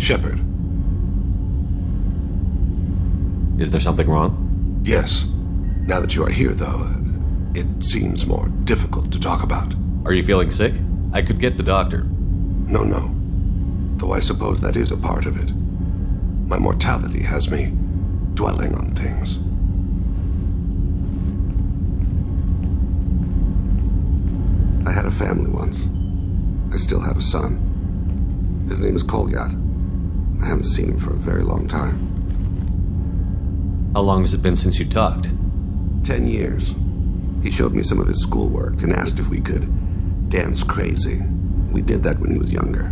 Shepard. Is there something wrong? Yes. Now that you are here, though, it seems more difficult to talk about. Are you feeling sick? I could get the doctor. No. Though I suppose that is a part of it. My mortality has me dwelling on things. I had a family once. I still have a son. His name is Kolyat. I haven't seen him for a very long time. How long has it been since you talked? 10 years. He showed me some of his schoolwork and asked if we could dance crazy. We did that when he was younger.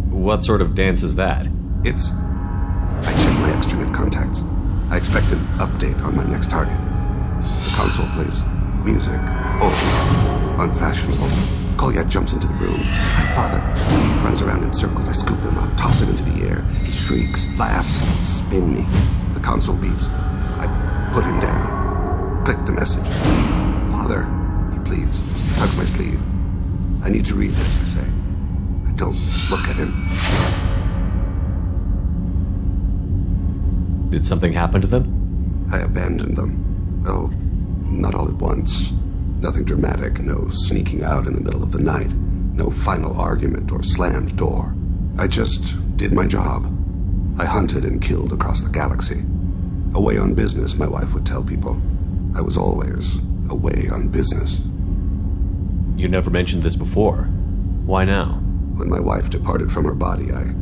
What sort of dance is that? I checked my extranet contacts. I expect an update on my next target. The console plays music. Old. Unfashionable. Kolyat jumps into the room. My father runs around in circles. I scoop him up, toss him into the air. He shrieks, laughs, spin me. The console beeps. I put him down. Click the message. Father, he pleads. Tugs my sleeve. I need to read this, I say. I don't look at him. Did something happen to them? I abandoned them. Oh, not all at once. Nothing dramatic, no sneaking out in the middle of the night, no final argument or slammed door. I just did my job. I hunted and killed across the galaxy. Away on business, my wife would tell people. I was always away on business. You never mentioned this before. Why now? When my wife departed from her body, I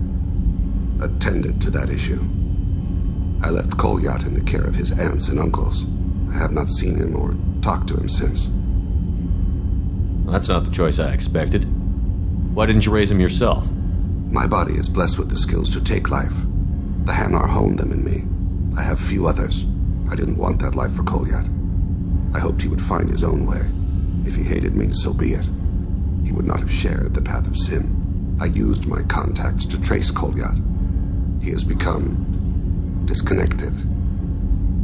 attended to that issue. I left Kolyat in the care of his aunts and uncles. I have not seen him or talked to him since. That's not the choice I expected. Why didn't you raise him yourself? My body is blessed with the skills to take life. The Hanar honed them in me. I have few others. I didn't want that life for Kolyat. I hoped he would find his own way. If he hated me, so be it. He would not have shared the path of sin. I used my contacts to trace Kolyat. He has become disconnected.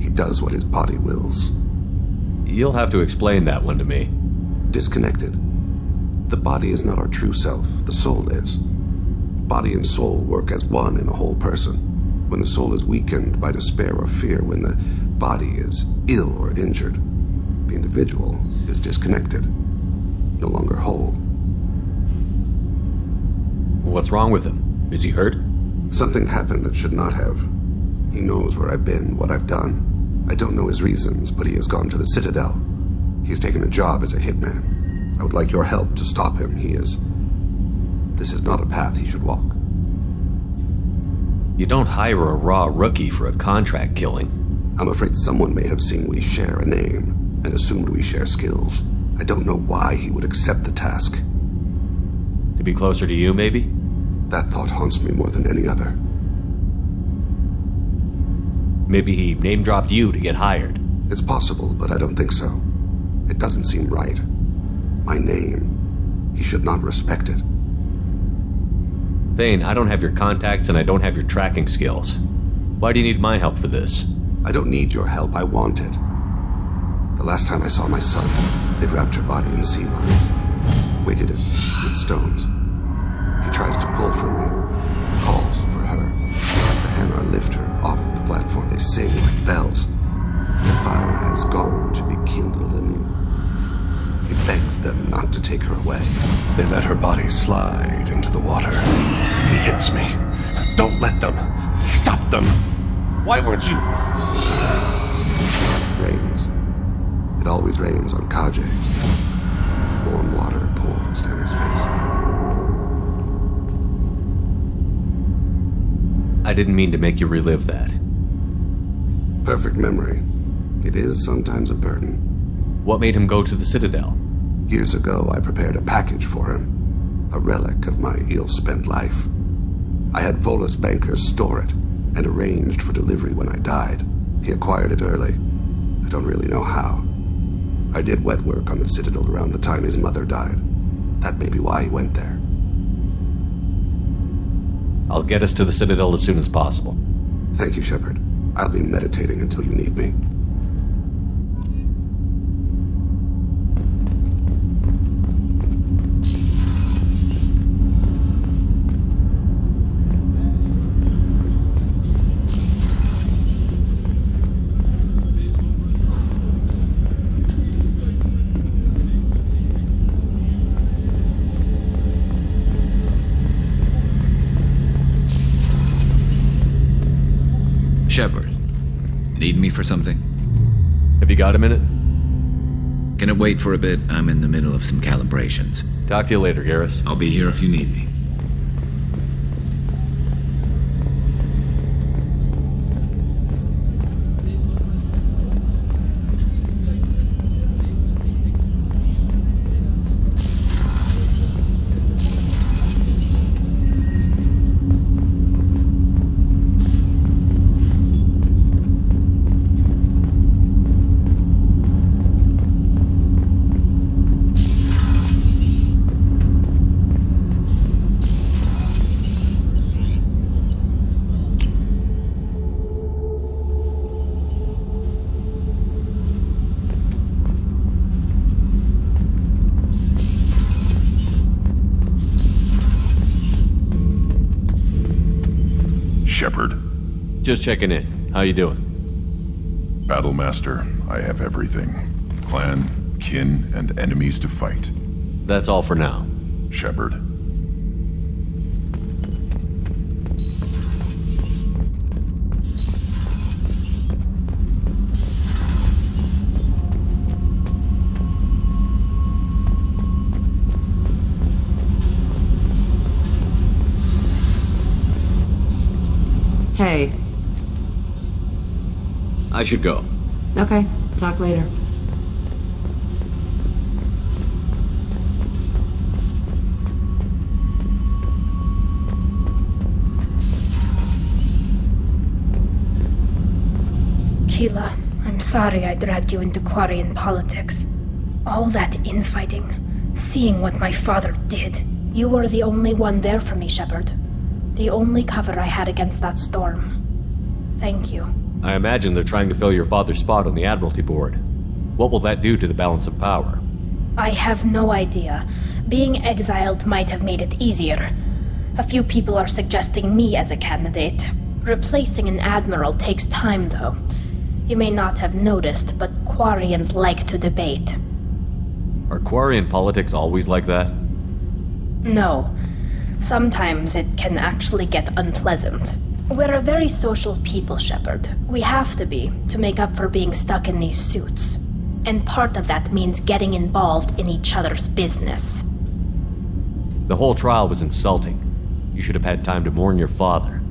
He does what his body wills. You'll have to explain that one to me. Disconnected. The body is not our true self. The soul is. Body and soul work as one in a whole person. When the soul is weakened by despair or fear, when the body is ill or injured, the individual is disconnected, no longer whole. What's wrong with him? Is he hurt? Something happened that should not have. He knows where I've been, what I've done. I don't know his reasons, but he has gone to the Citadel. He has taken a job as a hitman. I would like your help to stop him. This is not a path he should walk. You don't hire a raw rookie for a contract killing. I'm afraid someone may have seen we share a name and assumed we share skills. I don't know why he would accept the task. To be closer to you, maybe? That thought haunts me more than any other. Maybe he name-dropped you to get hired. It's possible, but I don't think so. It doesn't seem right. My name. He should not respect it. Thane, I don't have your contacts and I don't have your tracking skills. Why do you need my help for this? I don't need your help. I want it. The last time I saw my son, they wrapped her body in sea vines, weighted it with stones. He tries to pull from me, calls for her. The Hanar lift her off the platform. They sing like bells. The fire has gone to be kindled anew. He begs them not to take her away. They let her body slide into the water. He hits me. Don't let them. Stop them. Why weren't you? It rains. It always rains on Kajay. Warm water pours down his face. I didn't mean to make you relive that. Perfect memory. It is sometimes a burden. What made him go to the Citadel? Years ago, I prepared a package for him. A relic of my ill-spent life. I had Volus bankers store it and arranged for delivery when I died. He acquired it early. I don't really know how. I did wet work on the Citadel around the time his mother died. That may be why he went there. I'll get us to the Citadel as soon as possible. Thank you, Shepard. I'll be meditating until you need me. Shepard, need me for something? Have you got a minute? Can it wait for a bit? I'm in the middle of some calibrations. Talk to you later, Garrus. I'll be here if you need me. Shepard. Just checking in. How you doing? Battlemaster, I have everything. Clan, kin, and enemies to fight. That's all for now. Shepard. Hey. I should go. Okay, talk later. Keela, I'm sorry I dragged you into Quarian politics. All that infighting, seeing what my father did. You were the only one there for me, Shepard. The only cover I had against that storm. Thank you. I imagine they're trying to fill your father's spot on the Admiralty Board. What will that do to the balance of power? I have no idea. Being exiled might have made it easier. A few people are suggesting me as a candidate. Replacing an admiral takes time, though. You may not have noticed, but Quarians like to debate. Are Quarian politics always like that? No. Sometimes it can actually get unpleasant. We're a very social people, Shepard. We have to be, to make up for being stuck in these suits. And part of that means getting involved in each other's business. The whole trial was insulting. You should have had time to mourn your father.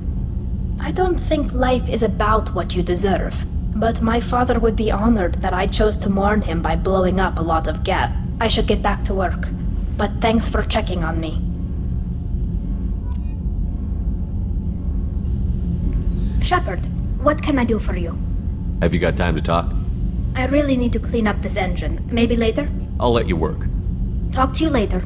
I don't think life is about what you deserve. But my father would be honored that I chose to mourn him by blowing up a lot of gas. I should get back to work. But thanks for checking on me. Shepard, what can I do for you? Have you got time to talk? I really need to clean up this engine. Maybe later? I'll let you work. Talk to you later.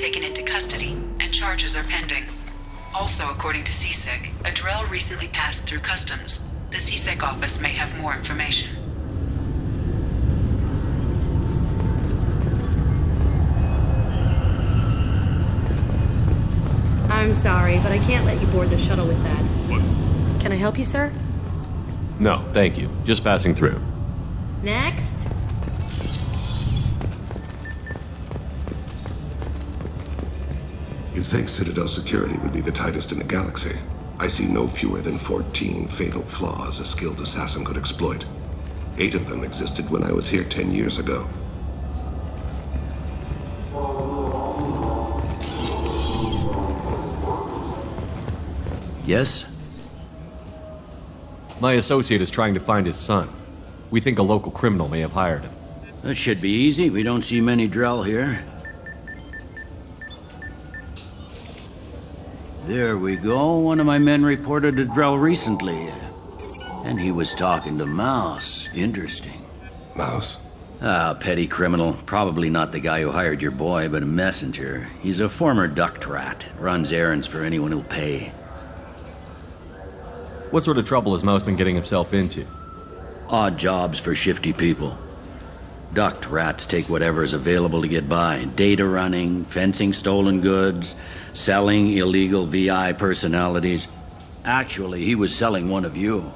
taken into custody, and charges are pending. Also, according to CSEC, a Drell recently passed through customs. The CSEC office may have more information. I'm sorry, but I can't let you board the shuttle with that. What? Can I help you, sir? No, thank you. Just passing through. Next. You'd think Citadel security would be the tightest in the galaxy. I see no fewer than 14 fatal flaws a skilled assassin could exploit. 8 of them existed when I was here 10 years ago. Yes? My associate is trying to find his son. We think a local criminal may have hired him. That should be easy. We don't see many Drell here. There we go. One of my men reported a Drell recently. And he was talking to Mouse. Interesting. Mouse? Ah, petty criminal. Probably not the guy who hired your boy, but a messenger. He's a former duct rat. Runs errands for anyone who'll pay. What sort of trouble has Mouse been getting himself into? Odd jobs for shifty people. Duct rats take whatever is available to get by. Data running, fencing stolen goods, selling illegal VI personalities. Actually, he was selling one of you.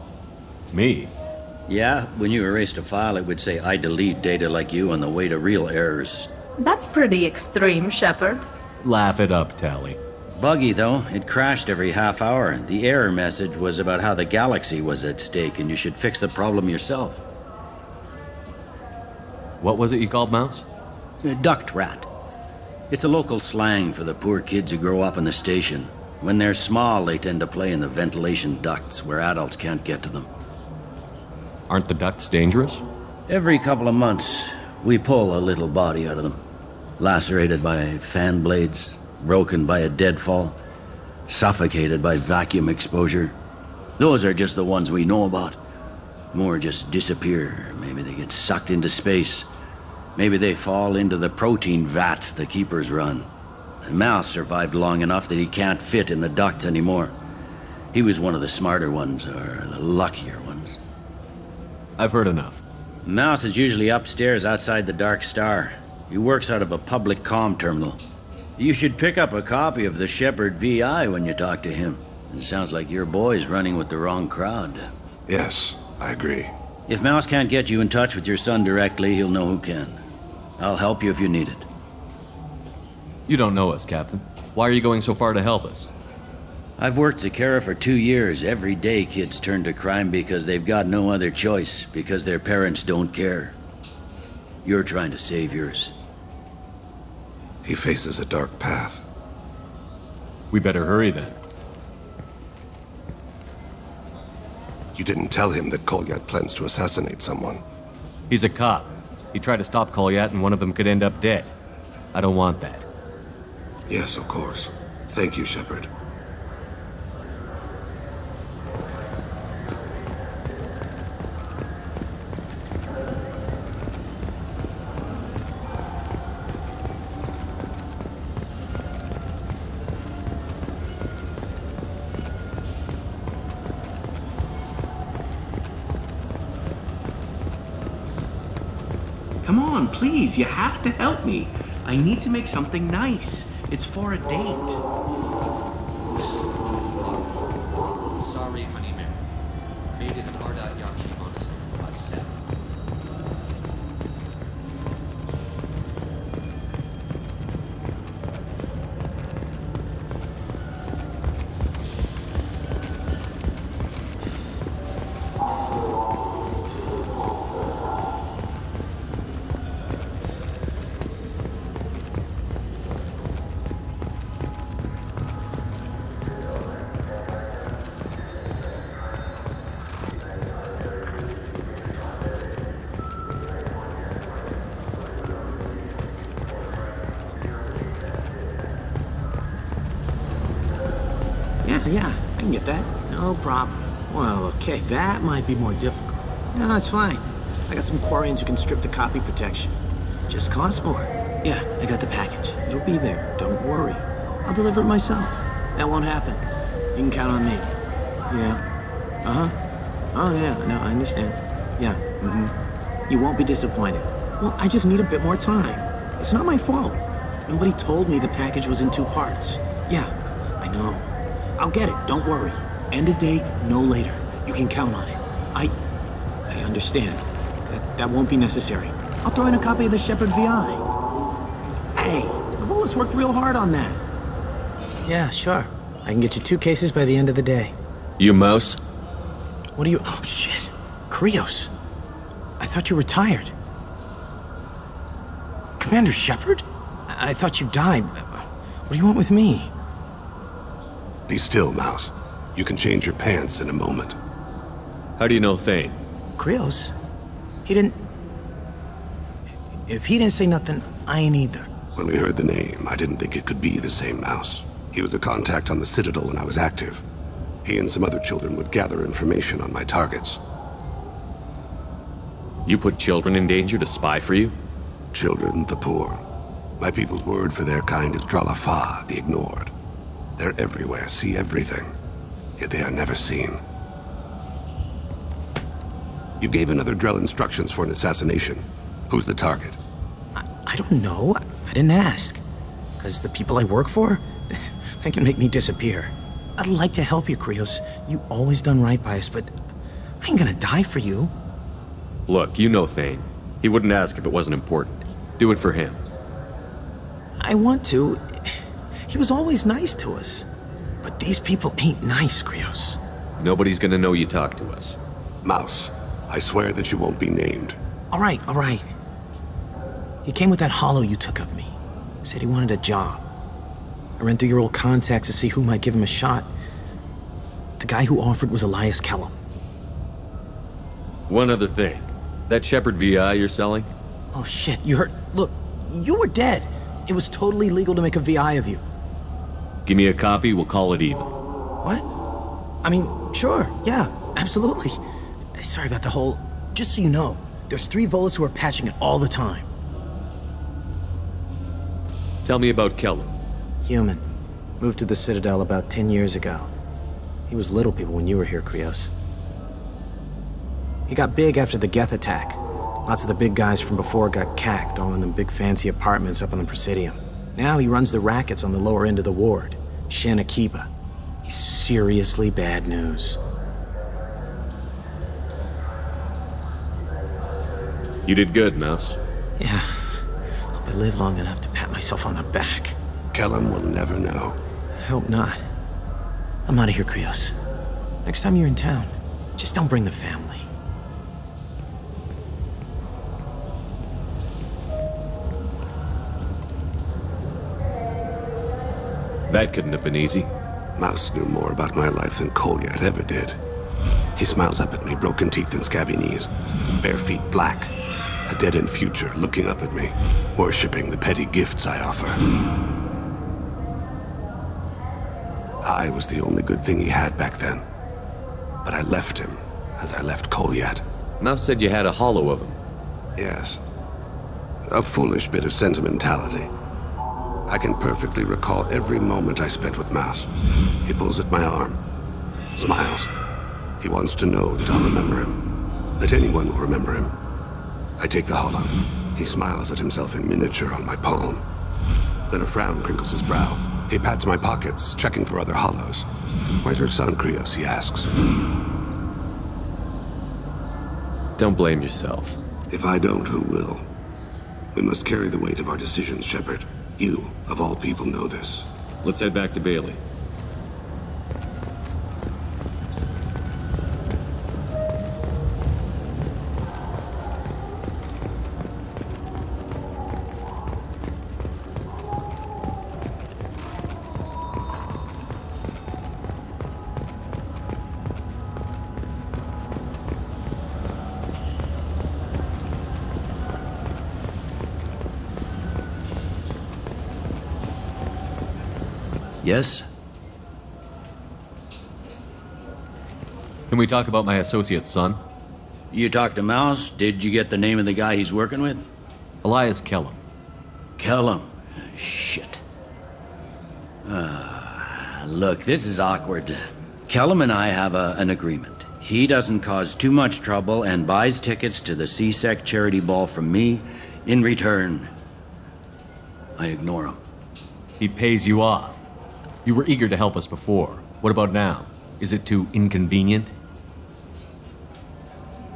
Me? Yeah, when you erased a file, it would say, I delete data like you on the way to real errors. That's pretty extreme, Shepard. Laugh it up, Tally. Buggy, though. It crashed every half hour. The error message was about how the galaxy was at stake, and you should fix the problem yourself. What was it you called Mouse? A duct rat. It's a local slang for the poor kids who grow up in the station. When they're small, they tend to play in the ventilation ducts where adults can't get to them. Aren't the ducts dangerous? Every couple of months, we pull a little body out of them. Lacerated by fan blades, broken by a deadfall, suffocated by vacuum exposure. Those are just the ones we know about. More just disappear. Maybe they get sucked into space. Maybe they fall into the protein vats the keepers run. Mouse survived long enough that he can't fit in the ducts anymore. He was one of the smarter ones, or the luckier ones. I've heard enough. Mouse is usually upstairs outside the Dark Star. He works out of a public comm terminal. You should pick up a copy of the Shepard VI when you talk to him. It sounds like your boy's running with the wrong crowd. Yes, I agree. If Mouse can't get you in touch with your son directly, he'll know who can. I'll help you if you need it. You don't know us, Captain. Why are you going so far to help us? I've worked Zakera for 2 years. Every day kids turn to crime because they've got no other choice, because their parents don't care. You're trying to save yours. He faces a dark path. We better hurry then. You didn't tell him that Kolyat plans to assassinate someone. He's a cop. He tried to stop Kolyat and one of them could end up dead. I don't want that. Yes, of course. Thank you, Shepard. Come on, please, you have to help me. I need to make something nice. It's for a date. Sorry, honey man. Made it in Ardat Yakshi Monastery by 7. Yeah, I can get that. No problem. Well, okay, that might be more difficult. No, it's fine. I got some Quarians who can strip the copy protection. Just costs more. Yeah, I got the package. It'll be there. Don't worry. I'll deliver it myself. That won't happen. You can count on me. Yeah. Uh-huh. Oh, yeah. No, I understand. Yeah. Mm-hmm. You won't be disappointed. Well, I just need a bit more time. It's not my fault. Nobody told me the package was in 2 parts. Yeah, I know. I'll get it. Don't worry. End of day, no later. You can count on it. I understand. That won't be necessary. I'll throw in a copy of the Shepard VI. Hey, I've always worked real hard on that. Yeah, sure. I can get you 2 cases by the end of the day. You mouse? What are you... Oh, shit. Krios. I thought you were retired. Commander Shepard? I thought you died. What do you want with me? Be still, Mouse. You can change your pants in a moment. How do you know Thane? Krios? He didn't... If he didn't say nothing, I ain't either. When we heard the name, I didn't think it could be the same Mouse. He was a contact on the Citadel when I was active. He and some other children would gather information on my targets. You put children in danger to spy for you? Children, the poor. My people's word for their kind is Dralafa, the ignored. They're everywhere, see everything. Yet they are never seen. You gave another Drell instructions for an assassination. Who's the target? I don't know. I didn't ask. Because the people I work for, they can make me disappear. I'd like to help you, Krios. You always done right by us, but I ain't gonna die for you. Look, you know Thane. He wouldn't ask if it wasn't important. Do it for him. I want to. He was always nice to us. But these people ain't nice, Krios. Nobody's gonna know you talked to us. Mouse, I swear that you won't be named. All right. He came with that hollow you took of me. Said he wanted a job. I ran through your old contacts to see who might give him a shot. The guy who offered was Elias Kellum. One other thing. That Shepard VI you're selling? Oh shit, you heard... Look, you were dead. It was totally legal to make a VI of you. Give me a copy, we'll call it even. What? I mean, sure, yeah, absolutely. Sorry about the whole... Just so you know, there's 3 Volus who are patching it all the time. Tell me about Kellum. Human. Moved to the Citadel about 10 years ago. He was Little People when you were here, Krios. He got big after the Geth attack. Lots of the big guys from before got cacked, all in them big fancy apartments up on the Presidium. Now he runs the rackets on the lower end of the ward, Shin Akiba. He's seriously bad news. You did good, Mouse. Yeah. Hope I live long enough to pat myself on the back. Kellum will never know. I hope not. I'm out of here, Krios. Next time you're in town, just don't bring the family. That couldn't have been easy. Mouse knew more about my life than Kolyat ever did. He smiles up at me, broken teeth and scabby knees. Bare feet black. A dead-end future looking up at me, worshipping the petty gifts I offer. I was the only good thing he had back then. But I left him, as I left Kolyat. Mouse said you had a hollow of him. Yes. A foolish bit of sentimentality. I can perfectly recall every moment I spent with Mouse. He pulls at my arm, smiles. He wants to know that I'll remember him, that anyone will remember him. I take the hollow. He smiles at himself in miniature on my palm. Then a frown crinkles his brow. He pats my pockets, checking for other hollows. Where's your son, Krios, he asks. Don't blame yourself. If I don't, who will? We must carry the weight of our decisions, Shepard. You, of all people, know this. Let's head back to Bailey. Yes? Can we talk about my associate's son? You talked to Mouse? Did you get the name of the guy he's working with? Elias Kellum. Kellum. Shit. Look, this is awkward. Kellum and I have an agreement. He doesn't cause too much trouble and buys tickets to the CSEC charity ball from me. In return, I ignore him. He pays you off. You were eager to help us before. What about now? Is it too inconvenient?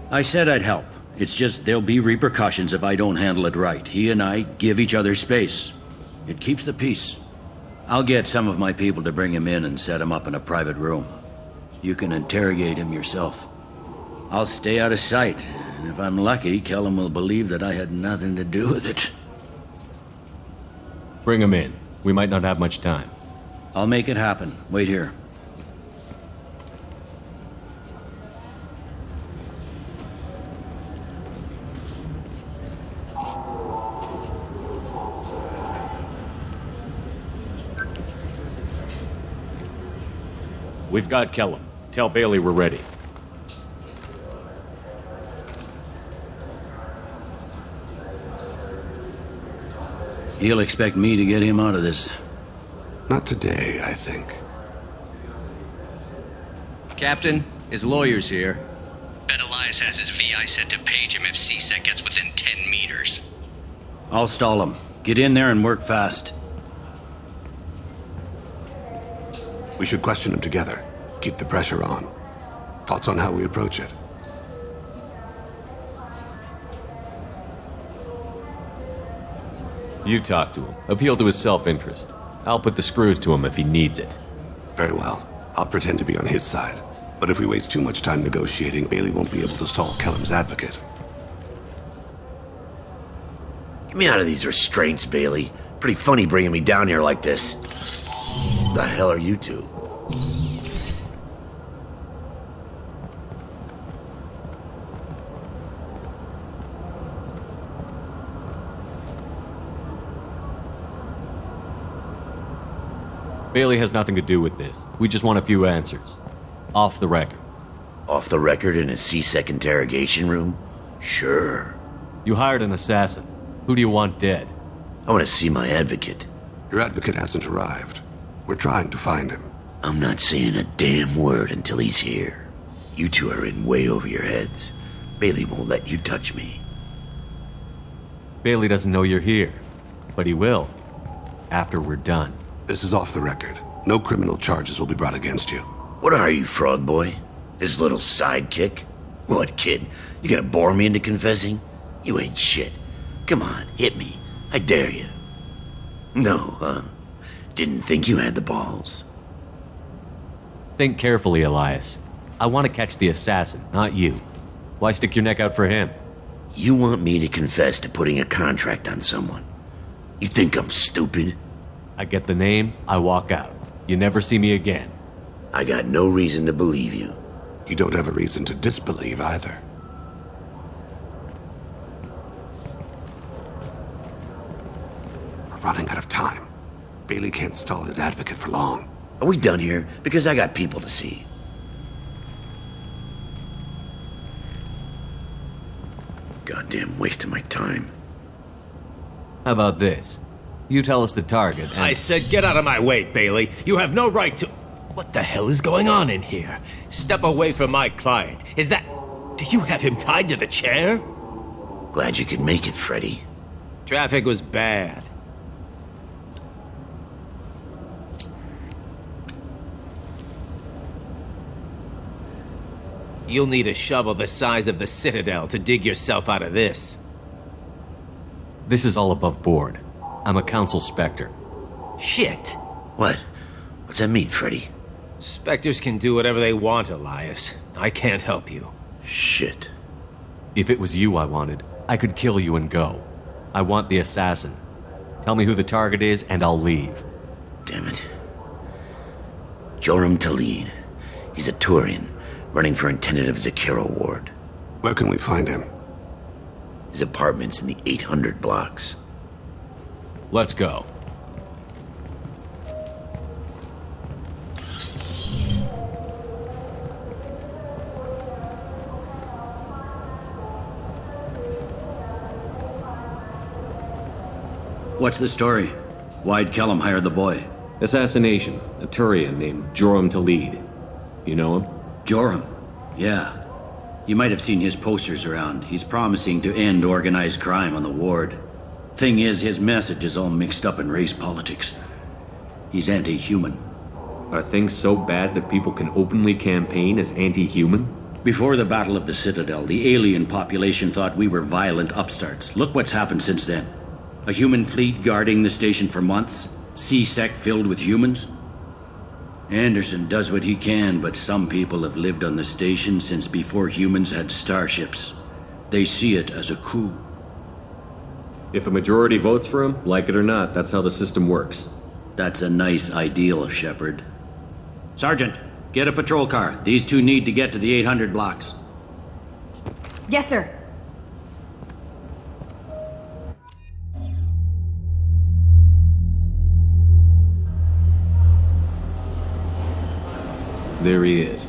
I said I'd help. It's just there'll be repercussions if I don't handle it right. He and I give each other space. It keeps the peace. I'll get some of my people to bring him in and set him up in a private room. You can interrogate him yourself. I'll stay out of sight, and if I'm lucky, Kellum will believe that I had nothing to do with it. Bring him in. We might not have much time. I'll make it happen. Wait here. We've got Kellum. Tell Bailey we're ready. He'll expect me to get him out of this. Not today, I think. Captain, his lawyer's here. Bet Elias has his VI set to page him if CSEC gets within 10 meters. I'll stall him. Get in there and work fast. We should question him together. Keep the pressure on. Thoughts on how we approach it? You talk to him. Appeal to his self-interest. I'll put the screws to him if he needs it. Very well. I'll pretend to be on his side. But if we waste too much time negotiating, Bailey won't be able to stall Kellum's advocate. Get me out of these restraints, Bailey. Pretty funny bringing me down here like this. The hell are you two? Bailey has nothing to do with this. We just want a few answers. Off the record. Off the record in a CSEC interrogation room? Sure. You hired an assassin. Who do you want dead? I want to see my advocate. Your advocate hasn't arrived. We're trying to find him. I'm not saying a damn word until he's here. You two are in way over your heads. Bailey won't let you touch me. Bailey doesn't know you're here. But he will. After we're done. This is off the record. No criminal charges will be brought against you. What are you, frog boy? His little sidekick? What, kid? You gonna bore me into confessing? You ain't shit. Come on, hit me. I dare you. No, huh? Didn't think you had the balls. Think carefully, Elias. I want to catch the assassin, not you. Why stick your neck out for him? You want me to confess to putting a contract on someone? You think I'm stupid? I get the name, I walk out. You never see me again. I got no reason to believe you. You don't have a reason to disbelieve either. We're running out of time. Bailey can't stall his advocate for long. Are we done here? Because I got people to see. Goddamn waste of my time. How about this? You tell us the target and... I said get out of my way, Bailey. You have no right to... What the hell is going on in here? Step away from my client. Is that... Do you have him tied to the chair? Glad you could make it, Freddy. Traffic was bad. You'll need a shovel the size of the Citadel to dig yourself out of this. This is all above board. I'm a council specter. Shit. What? What's that mean, Freddy? Specters can do whatever they want, Elias. I can't help you. Shit. If it was you I wanted, I could kill you and go. I want the assassin. Tell me who the target is and I'll leave. Damn it. Joram Talid. He's a Turian, running for intendant of Zakiro Ward. Where can we find him? His apartment's in the 800 blocks. Let's go. What's the story? Why'd Kellum hire the boy? Assassination. A Turian named Joram Talid. You know him? Joram? Yeah. You might have seen his posters around. He's promising to end organized crime on the ward. Thing is, his message is all mixed up in race politics. He's anti-human. Are things so bad that people can openly campaign as anti-human? Before the Battle of the Citadel, the alien population thought we were violent upstarts. Look what's happened since then. A human fleet guarding the station for months. C-Sec filled with humans. Anderson does what he can, but some people have lived on the station since before humans had starships. They see it as a coup. If a majority votes for him, like it or not, that's how the system works. That's a nice ideal, Shepard. Sergeant, get a patrol car. These two need to get to the 800 blocks. Yes, sir. There he is.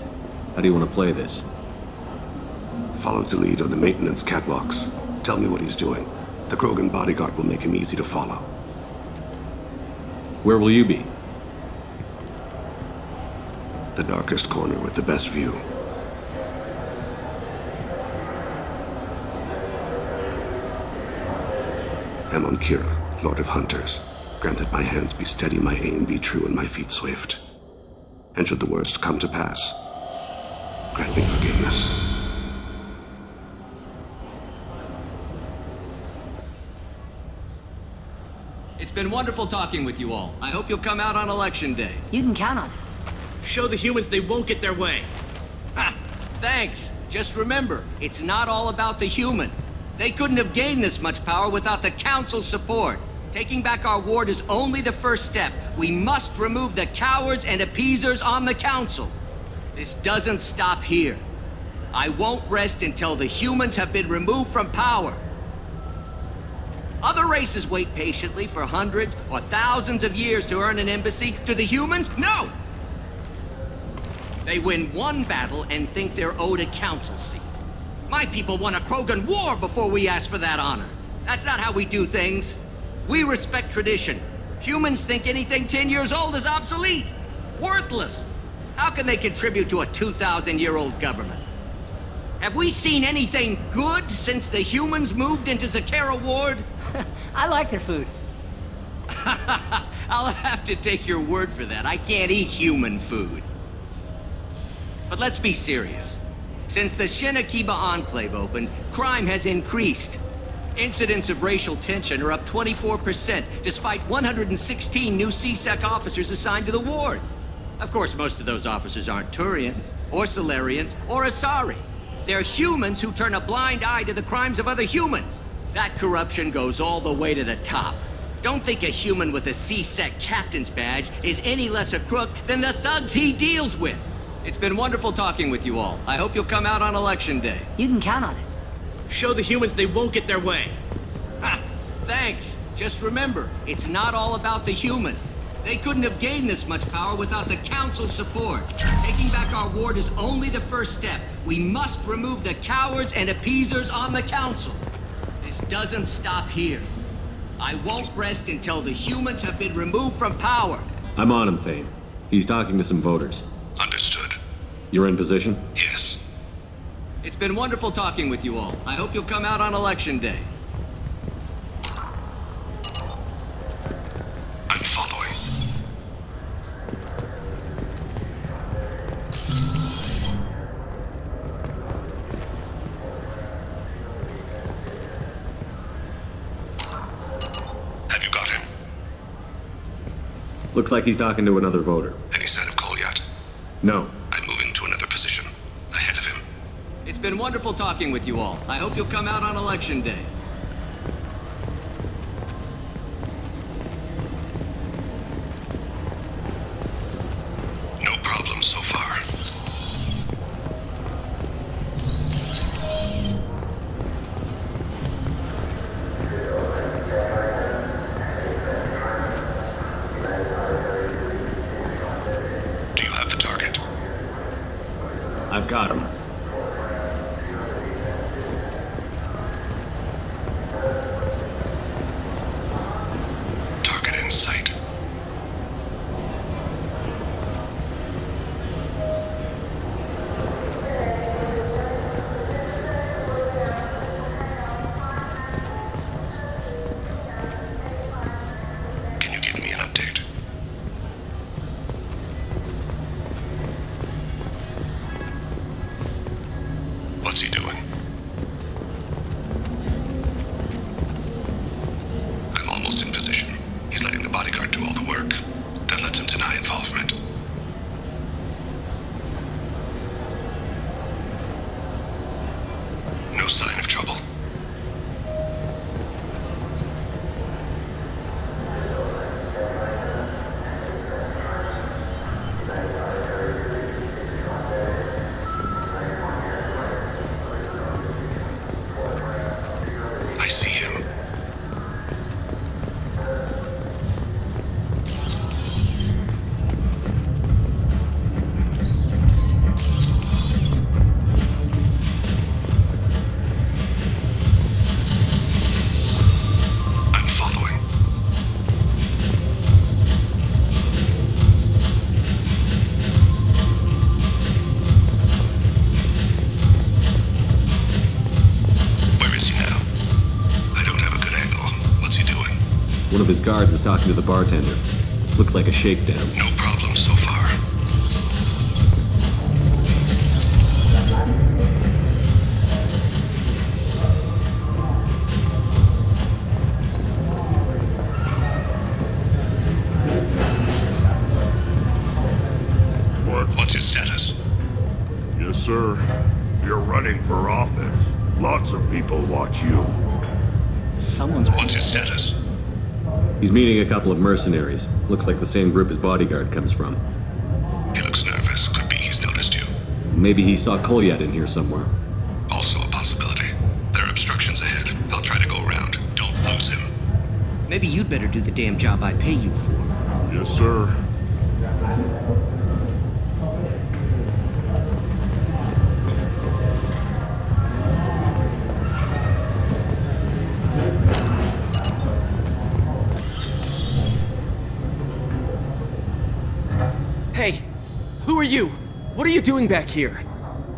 How do you want to play this? Follow the lead on the maintenance catwalks. Tell me what he's doing. The Krogan bodyguard will make him easy to follow. Where will you be? The darkest corner with the best view. I'm on Kira, Lord of Hunters. Grant that my hands be steady, my aim be true, and my feet swift. And should the worst come to pass, grant me forgiveness. It's been wonderful talking with you all. I hope you'll come out on Election Day. You can count on it. Show the humans they won't get their way. Ha! Thanks. Just remember, it's not all about the humans. They couldn't have gained this much power without the Council's support. Taking back our ward is only the first step. We must remove the cowards and appeasers on the Council. This doesn't stop here. I won't rest until the humans have been removed from power. Other races wait patiently for hundreds or thousands of years to earn an embassy. To the humans, no! They win one battle and think they're owed a council seat. My people won a Krogan war before we asked for that honor. That's not how we do things. We respect tradition. Humans think anything 10 years old is obsolete, worthless. How can they contribute to a 2,000-year-old government? Have we seen anything good since the humans moved into Zakera Ward? I like their food. I'll have to take your word for that. I can't eat human food. But let's be serious. Since the Shinakiba Enclave opened, crime has increased. Incidents of racial tension are up 24%, despite 116 new C-Sec officers assigned to the ward. Of course, most of those officers aren't Turians, or Solarians, or Asari. They're humans who turn a blind eye to the crimes of other humans. That corruption goes all the way to the top. Don't think a human with a C-Sec captain's badge is any less a crook than the thugs he deals with. It's been wonderful talking with you all. I hope you'll come out on Election Day. You can count on it. Show the humans they won't get their way. Ha! Thanks. Just remember, it's not all about the humans. They couldn't have gained this much power without the Council's support. Taking back our ward is only the first step. We must remove the cowards and appeasers on the Council. This doesn't stop here. I won't rest until the humans have been removed from power. I'm on him, Thane. He's talking to some voters. Understood. You're in position? Yes. It's been wonderful talking with you all. I hope you'll come out on Election Day. I'm following. Have you got him? Looks like he's talking to another voter. Any sign of Cole yet? No. I'm moving to another position. Ahead of him. It's been wonderful talking with you all. I hope you'll come out on Election Day. No problem so far. Do you have the target? I've got him. guards is talking to the bartender. Looks like a shakedown. No problem so far. What's your status? Yes, sir. You're running for office. Lots of people watch you. What's your status? He's meeting a couple of mercenaries. Looks like the same group his bodyguard comes from. He looks nervous. Could be he's noticed you. Maybe he saw Kolyat in here somewhere. Also a possibility. There are obstructions ahead. I'll try to go around. Don't lose him. Maybe you'd better do the damn job I pay you for. Yes, sir. Hey, who are you? What are you doing back here?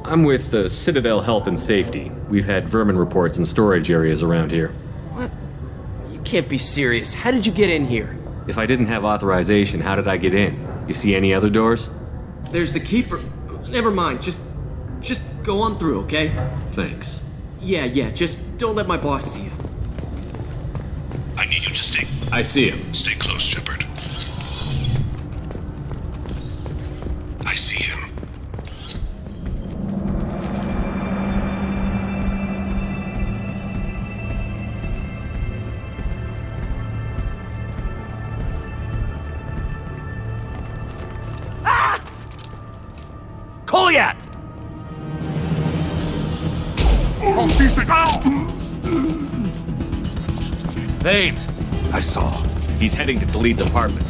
I'm with Citadel Health and Safety. We've had vermin reports in storage areas around here. What? You can't be serious. How did you get in here? If I didn't have authorization, how did I get in? You see any other doors? There's the keeper. Never mind. Just go on through, okay? Thanks. Yeah, just don't let my boss see you. I need you to stay. I see him. Stay close, Shepard. I see him. Kolyat! Oh, C6! Vane! I saw. He's heading to Delete's apartment.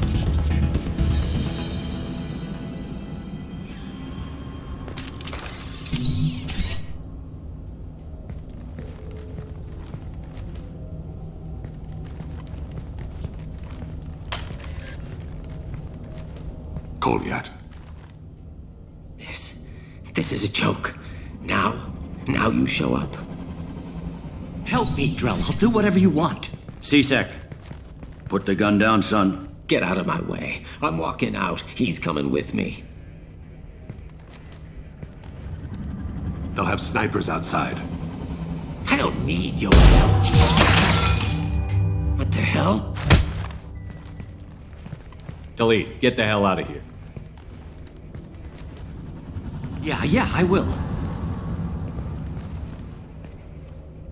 Kolyat. This is a joke. Now you show up. Help me, Drell. I'll do whatever you want. C-Sec, put the gun down, son. Get out of my way. I'm walking out. He's coming with me. They'll have snipers outside. I don't need your help. What the hell? Delete, get the hell out of here. Yeah, I will.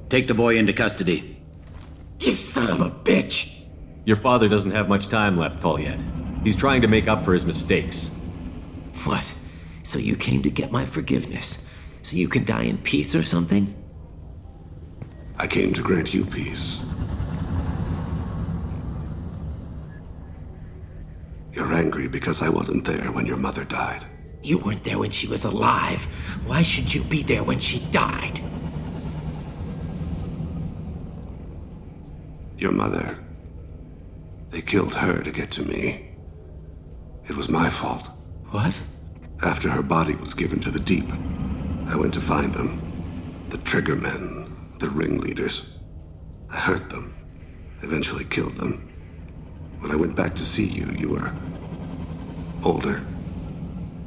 Take the boy into custody. You son of a bitch! Your father doesn't have much time left, Kolyat. He's trying to make up for his mistakes. What? So you came to get my forgiveness? So you can die in peace or something? I came to grant you peace. You're angry because I wasn't there when your mother died. You weren't there when she was alive. Why should you be there when she died? Your mother. They killed her to get to me. It was my fault. What? After her body was given to the Deep, I went to find them. The Triggermen, the ringleaders. I hurt them. Eventually killed them. When I went back to see you, you were older.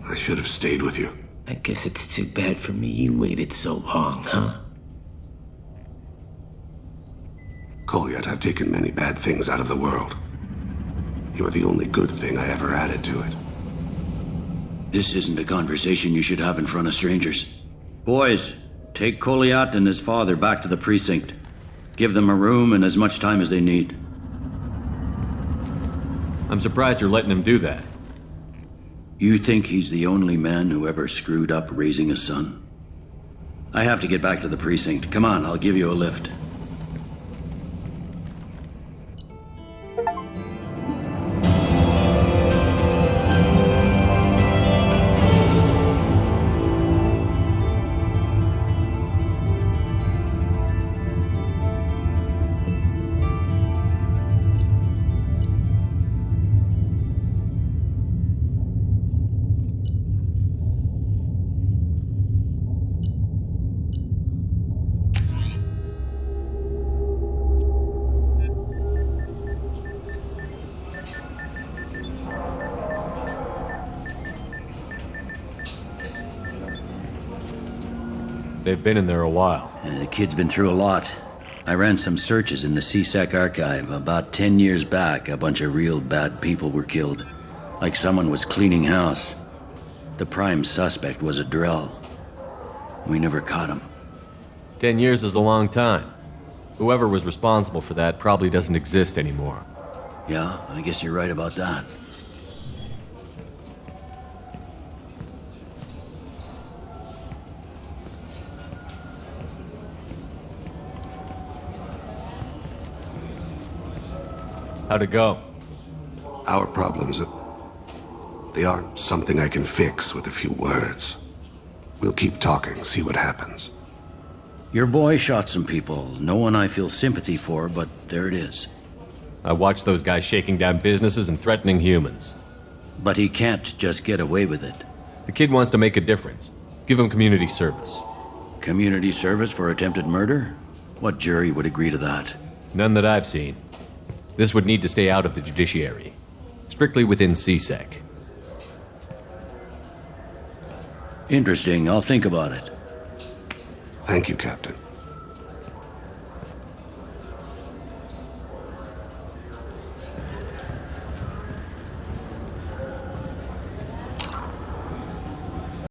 I should have stayed with you. I guess it's too bad for me you waited so long, huh? Kolyat, I've taken many bad things out of the world. You're the only good thing I ever added to it. This isn't a conversation you should have in front of strangers. Boys, take Kolyat and his father back to the precinct. Give them a room and as much time as they need. I'm surprised you're letting him do that. You think he's the only man who ever screwed up raising a son? I have to get back to the precinct. Come on, I'll give you a lift. They've been in there a while. The kid's been through a lot. I ran some searches in the CSEC archive. About 10 years back, a bunch of real bad people were killed. Like someone was cleaning house. The prime suspect was a Drell. We never caught him. 10 years is a long time. Whoever was responsible for that probably doesn't exist anymore. Yeah, I guess you're right about that. How'd it go? Our problems, they aren't something I can fix with a few words. We'll keep talking, see what happens. Your boy shot some people. No one I feel sympathy for, but there it is. I watched those guys shaking down businesses and threatening humans. But he can't just get away with it. The kid wants to make a difference. Give him community service. Community service for attempted murder? What jury would agree to that? None that I've seen. This would need to stay out of the judiciary. Strictly within CSEC. Interesting. I'll think about it. Thank you, Captain.